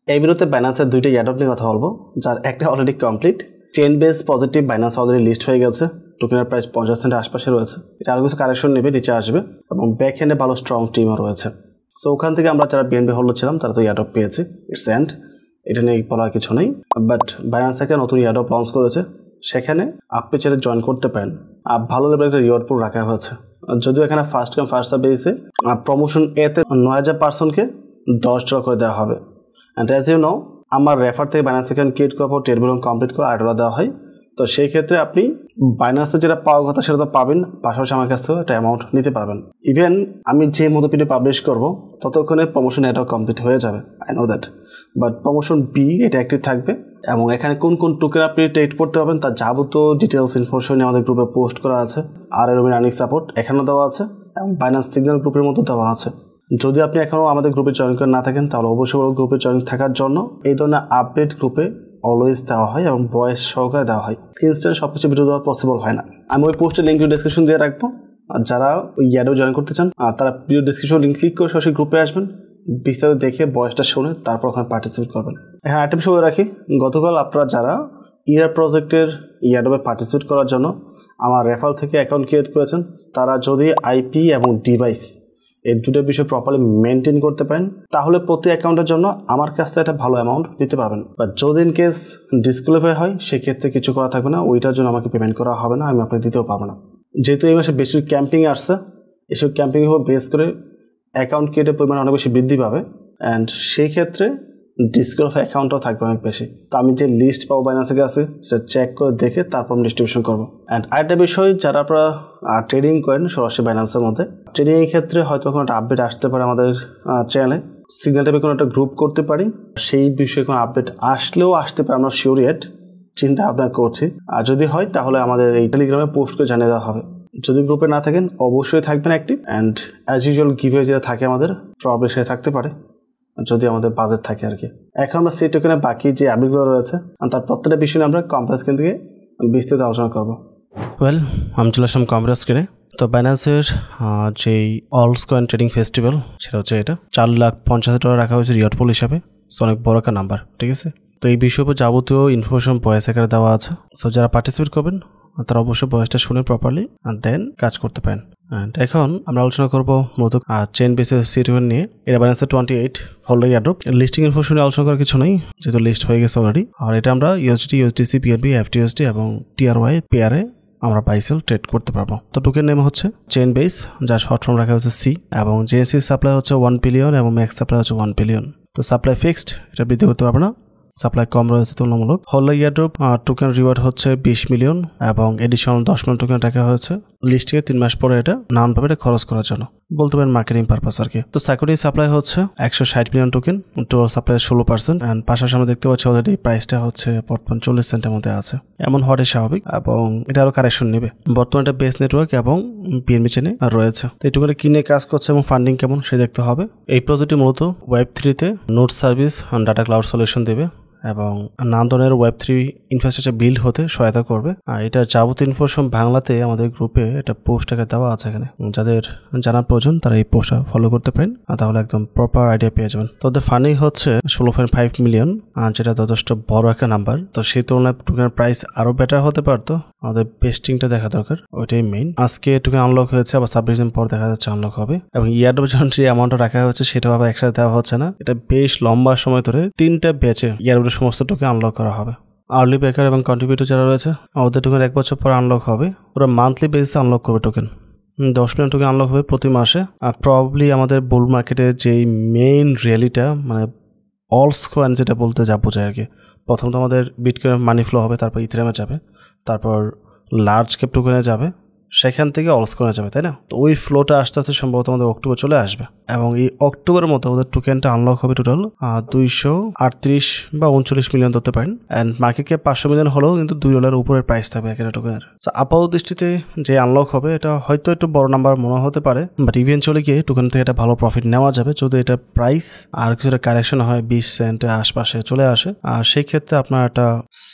এই ভিডিওতে বাইন্যান্সের দুইটা এয়ারড্রপ নিয়ে কথা বলবো, যার একটা already complete. Chain base positive Binance already list হয়ে গেছে, টোকেনের প্রাইস 50 সেন্টের আশপাশে রয়েছে। এটা আরও কিছু কারেকশন নেবে, নিচে আসবে এবং ব্যাক হ্যান্ডে ভালো স্ট্রং টিমও রয়েছে। সো ওখান থেকে আমরা যারা বিএনবি হোল্ডার ছিলাম তারা তো এয়ারড্রপ পেয়েছি, ইটস এন্ড, এটা নিয়ে বলার কিছু নেই। বাট বাইন্যান্স একটা নতুন এয়ারড্রপ লঞ্চ করেছে, সেখানে আপনি চাইলে জয়েন করতে পারেন। ভালো লেভেল একটা রিওয়ার্ড পুল রাখা হয়েছে, যদিও এখানে ফার্স্ট কাম ফার্স্ট সার্ভ বেসে প্রমোশন এতে 9000 পার্সনকে $10 করে দেওয়া হবে। অ্যান্ড অ্যাজ ইউ নো, আমার রেফার থেকে বাইন্যান্স অ্যাকাউন্ট ক্রিয়েট করার পর টেরবিলন কমপ্লিট করে $8 দেওয়া হয়। তো সেই ক্ষেত্রে আপনি বাইন্যান্সে যেটা পাওয়ার কথা সেটা তো পাবেন, পাশাপাশি আমার কাছ থেকেও একটা অ্যামাউন্ট নিতে পারবেন। ইভেন আমি যে মতো ভিডিও পাবলিশ করবো ততক্ষণে প্রমোশন এটাও কমপ্লিট হয়ে যাবে, I know that. But promotion বি এটা অ্যাক্টিভ থাকবে এবং এখানে কোন কোন টোকেন আপনি ট্রেড করতে পারবেন তার যাবতীয় ডিটেলস ইনফরমেশন আমাদের গ্রুপে পোস্ট করা আছে। আর এরকম আর্নিং সাপোর্ট এখানেও দেওয়া আছে এবং বাইন্যান্স সিগন্যাল গ্রুপের মতো দেওয়া আছে। যদি আপনি এখনও আমাদের গ্রুপে জয়েন করে না থাকেন তাহলে অবশ্যই গ্রুপে জয়েন থাকার জন্য এই ধরনের আপডেট গ্রুপে অলওয়েজ দেওয়া হয় এবং ভয়েস সহকারে দেওয়া হয়। ইনস্ট্যান্ট সব কিছু ভিডিও দেওয়া পসিবল হয় না। আমি ওই পোস্টের লিঙ্ক ডিসক্রিপশন দিয়ে রাখবো, আর যারা ওই ইয়ারেও জয়েন করতে চান তারা ভিডিও ডিসক্রিপশন লিঙ্ক ক্লিক করে সরাসরি গ্রুপে আসবেন, বিস্তারিত দেখে ভয়েসটা শুনে তারপর ওখানে পার্টিসিপেট করবেন। হ্যাঁ, একটা বিষয় রাখি, গতকাল আপনারা যারা ইয়ার প্রজেক্টের ইয়ারডবে পার্টিসিপেট করার জন্য আমার রেফার থেকে অ্যাকাউন্ট ক্রিয়েট করেছেন, তারা যদি আইপি এবং ডিভাইস এই দুটো বিষয় প্রপারলি মেনটেন করতে পারেন তাহলে প্রতি অ্যাকাউন্টের জন্য আমার কাছ থেকে একটা ভালো অ্যামাউন্ট দিতে পারবেন। বা যদি ইন কেস ডিসকোয়ালিফাই হয় সেক্ষেত্রে কিছু করা থাকবে না, ওইটার জন্য আমাকে পেমেন্ট করা হবে না, আমি আপনাকে দিতেও পারবো না। যেহেতু এই মাসে বেশি ক্যাম্পিং আসছে, এসব ক্যাম্পিংয়ের উপর বেস করে অ্যাকাউন্ট ক্রিয়েটের পরিমাণ অনেক বেশি বৃদ্ধি পাবে অ্যান্ড সেই ক্ষেত্রে ডিসকোয়ালিফাই অ্যাকাউন্টও থাকবে অনেক বেশি। তো আমি যে লিস্ট পাবো বাইন্যান্সের কাছে সেটা চেক করে দেখে তারপর আমি ডিস্ট্রিবিউশন করবো। অ্যান্ড আরেকটা বিষয়, যারা আপনারা ট্রেডিং করেন সরাসরি বাইন্যান্সের মধ্যে, ট্রেডিংয়ের ক্ষেত্রে হয়তো কোনো একটা আপডেট আসতে পারে আমাদের চ্যানেলে, সিগন্যাল টাইপে কোনো একটা গ্রুপ করতে পারি, সেই বিষয়ে কোনো আপডেট আসলেও আসতে পারে, আমরা শিওর ইয়েট চিন্তা ভাবনা করছি। আর যদি হয় তাহলে আমাদের এই টেলিগ্রামে পোস্ট করে জানিয়ে দেওয়া হবে। যদি গ্রুপে না থাকেন অবশ্যই থাকবেন active, and as usual giveaway যেটা থাকে আমাদের প্রবলেম সেটা থাকতে পারে যদি আমাদের বাজেট থাকে আর কি। এখন আমরা সেই টোকেনে বাকি যে আপডেটগুলো রয়েছে তার প্রত্যেকটা বিষয় নিয়ে আমরা কম্পাস স্ক্রিন থেকে বিস্তারিত আলোচনা করবো। ওয়েল, আমি চলে আসলাম কম্পাস স্ক্রিনে। তো বাইন্যান্সের যেই অলসকয়েন ট্রেডিং ফেস্টিভ্যাল সেটা হচ্ছে এটা $4,50,000 রাখা হয়েছে রিওয়ার্ড পুল হিসাবে। অনেক বড় একটা নাম্বার, ঠিক আছে। তো এই বিষয়ের উপর যাবতীয় ইনফরমেশন ভয়েস আকারে দেওয়া আছে। সো যারা পার্টিসিপেট করবেন তারা অবশ্যই ভয়েসটা শুনে প্রপারলি আর দেন কাজ করতে পারেন। অ্যান্ড এখন আমরা আলোচনা করবো মূলত চেইন বেসের সিটোয়েন নিয়ে। এটা বাইন্যান্সের 28 হোল্ডার এয়ারড্রপ। লিস্টিং ইনফরমেশন আলোচনা করার কিছু নেই, যেহেতু লিস্ট হয়ে গেছে অলরেডি। আর এটা আমরা ইউএসডি, ইউএসডিসি, পিআরবি, এফটিউএসডি এবং টিআরওয়াই পেয়ারে আমরা বাইসেল ট্রেড করতে পারবো। তো টোকেন নেম হচ্ছে চেইন বেস, যার শর্ট ফর্ম রাখা হচ্ছে সি, এবং জেএনসি সাপ্লাই হচ্ছে 1 বিলিয়ন এবং ম্যাক্স সাপ্লাই হচ্ছে 1 বিলিয়ন। তো সাপ্লাই ফিক্সড, এটা বৃদ্ধি করতে পারবো না, সাপ্লাই কম রয়েছে তুলনামূলক। হোল্ডার এয়ারড্রপ টোকেন রিওয়ার্ড হচ্ছে 20 মিলিয়ন এবং এডিশনাল 10 মিলিয়ন টোকেন রাখা হয়েছে লিস্টে 3 মাস পরে এটা নাম পাবে এটা খরচ করার জন্য, বলতে পারেন মার্কেটিং পারপাস আর কি। তো সাইকোটিক সাপ্লাই হচ্ছে 160 million token, total supply 16%। And পাশাপাশি আমরা দেখতে পাচ্ছি অলরেডি প্রাইসটা হচ্ছে বর্তমান 40 সেন্টের মধ্যে আছে, এমন হওয়াটাই স্বাভাবিক এবং এটা আরো কারেকশন নেবে। বর্তমানে এটা বেস নেটওয়ার্ক এবং বিএনবি চেনে রয়েছে। তো এই টোকেনটা কিনে কাজ করছে এবং ফান্ডিং কেমন সে দেখতে হবে। এই প্রজেক্টটি মূলত Web3-তে node service data cloud solution দেবে এবং নানা ধরনের Web3 ইনফ্রাস্ট্রাকচার বিল্ড হতে সহায়তা করবে। আর এটা যাবতীয় ইনফরমেশন বাংলাতে আমাদের গ্রুপে এটা পোস্ট আকারে দেওয়া আছে এখানে, যাদের জানার প্রয়োজন তারা এই পোস্টটা ফলো করতে পারেন, তাহলে একদম প্রপার আইডিয়া পেয়ে যাবেন। তো ওদের ফান্ডিং হচ্ছে 16.5 মিলিয়ন, যেটা যথেষ্ট বড় একটা নাম্বার। তো সেই তুলনায় টোকেনের প্রাইস আরো বেটার হতে পারতো, আমাদের বেস্টিংটা দেখা দরকার, ওইটাই মেইন। আজকে টোকেন আনলক হয়েছে, আবার 26 দিন পর দেখা যাচ্ছে আনলক হবে এবং ইয়ারডব যে অ্যামাউন্টটা রাখা হয়েছে সেটাও আবার একসাথে দেওয়া হচ্ছে না, এটা বেশ লম্বা সময় ধরে 3টা ব্যাচে ইয়ারডব সমস্ত টোকেন আনলক করা হবে। আর্লি বেকার এবং কন্ট্রিবিউটর যারা রয়েছে ওদের টোকেন 1 বছর পর আনলক হবে, ওরা মান্থলি বেসিসে আনলক করবে টোকেন। 10 মিলিয়ন টোকেন আনলক হবে প্রতি মাসে। আর প্রবাবলি আমাদের বুল মার্কেটের যেই মেইন র্যালিটা, মানে অলসকয়েন যেটা বলতে যা বোঝায় আর কি, প্রথমত আমাদের বিটকয়েন মানি ফ্লো হবে, তারপর ইথেরিয়ামে যাবে, তারপর লার্জ ক্যাপ টোকেনে যাবে, সেখান থেকে অলসকয়েনে যাবে, তাই না? তো ওই ফ্লোটা আস্তে আস্তে সম্ভবত আমাদের অক্টোবর চলে আসবে এবং এই অক্টোবরের মধ্যে ওদের টোকেনটা আনলক হবে টোটাল 238 বা 39 মিলিয়ন ধরতে পারেন। অ্যান্ড মার্কেট ক্যাপ 500 মিলিয়ন হলেও কিন্তু $2 উপরের প্রাইস থাকবে একটা টোকেনের। তো আপাতত দৃষ্টিতে যে আনলক হবে এটা হয়তো একটু বড় নাম্বার মনে হতে পারে, বাট ইভেনচুয়ালি গিয়ে টোকেন থেকে একটা ভালো প্রফিট নেওয়া যাবে যদি এটা প্রাইস আর কিছুটা কারেকশন হয় 20 সেন্টের আশপাশে চলে আসে। আর সেই ক্ষেত্রে আপনার একটা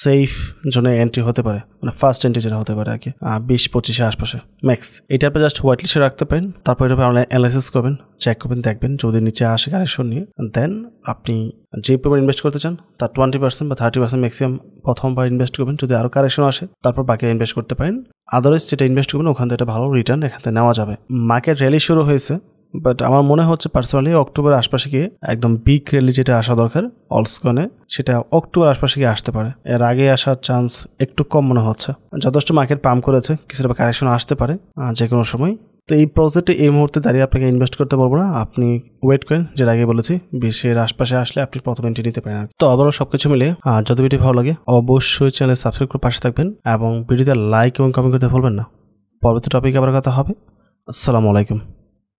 সেফ জোনে এন্ট্রি হতে পারে, মানে ফার্স্ট এন্ট্রি যেটা হতে পারে আর কি 20-25 আশপাশে আশেপাশে ম্যাক্স। এটা আপনি জাস্ট হোয়াইট লিস্টে রাখতে পারেন, তারপর এটা আপনি অ্যানালাইসিস করবেন, চেক করবেন, দেখবেন যদি নিচে আসে কারেকশন নিয়ে, দেন আপনি যে পরিমাণ ইনভেস্ট করতে চান তার 20% বা 30% ম্যাক্সিমাম প্রথমবার ইনভেস্ট করবেন। যদি আরও কারেকশন আসে তারপর বাকি ইনভেস্ট করতে পারেন। আদারওয়াইজ যেটা ইনভেস্ট করবেন ওখান থেকে একটা ভালো রিটার্ন এখান থেকে নেওয়া যাবে। মার্কেট র্যালি শুরু হয়েছে, বাট আমার মনে হচ্ছে পার্সোনালি অক্টোবরের আশপাশে গিয়ে একদম বিগ র্যালি যেটা আসা দরকার অলসকনে, সেটা অক্টোবর আশপাশে গিয়ে আসতে পারে। এর আগে আসার চান্স একটু কম মনে হচ্ছে। যথেষ্ট মার্কেট পাম্প করেছে, কিছুটা কারেকশন আসতে পারে যে কোনো সময়। তো এই প্রজেক্টে এই মুহূর্তে দাঁড়িয়ে আপনাকে ইনভেস্ট করতে বলবো না, আপনি ওয়েট করেন, যেটা আগে বলেছি 20-এর আশপাশে আসলে আপনি প্রথম এন্ট্রি নিতে পারেন। তো আবারও সবকিছু মিলে যদি ভিডিও ভালো লাগে অবশ্যই চ্যানেল সাবস্ক্রাইব করে পাশে থাকবেন এবং ভিডিওতে লাইক এবং কমেন্ট করতে ভুলবেন না। পরবর্তী টপিক আবার কথা হবে। আসসালামু আলাইকুম।